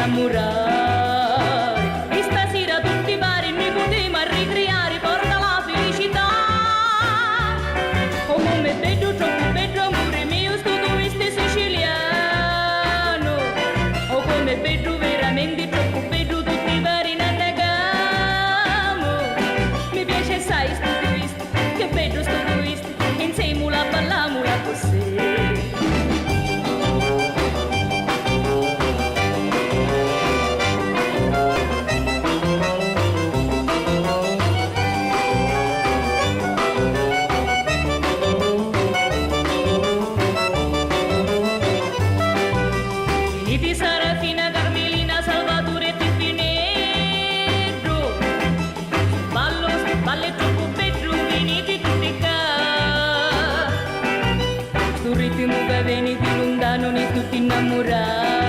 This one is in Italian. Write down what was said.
innamorare. E stasera tutti pari noi potremo ricreare, porta la felicità. Oh, come bello, troppo bello amore mio, sto doveste siciliano. Oh, come bello, veramente troppo bello, tutti pari in annegamo. Mi piace assai sto doveste, che bello sto doveste, insieme la balliamo la così. Di Sarafina, Carmelina, Salvatore e Pinetto, ballo troppo bello, venite tutti qua. Sto ritmo che viene di lontano, ne tutti innamorati.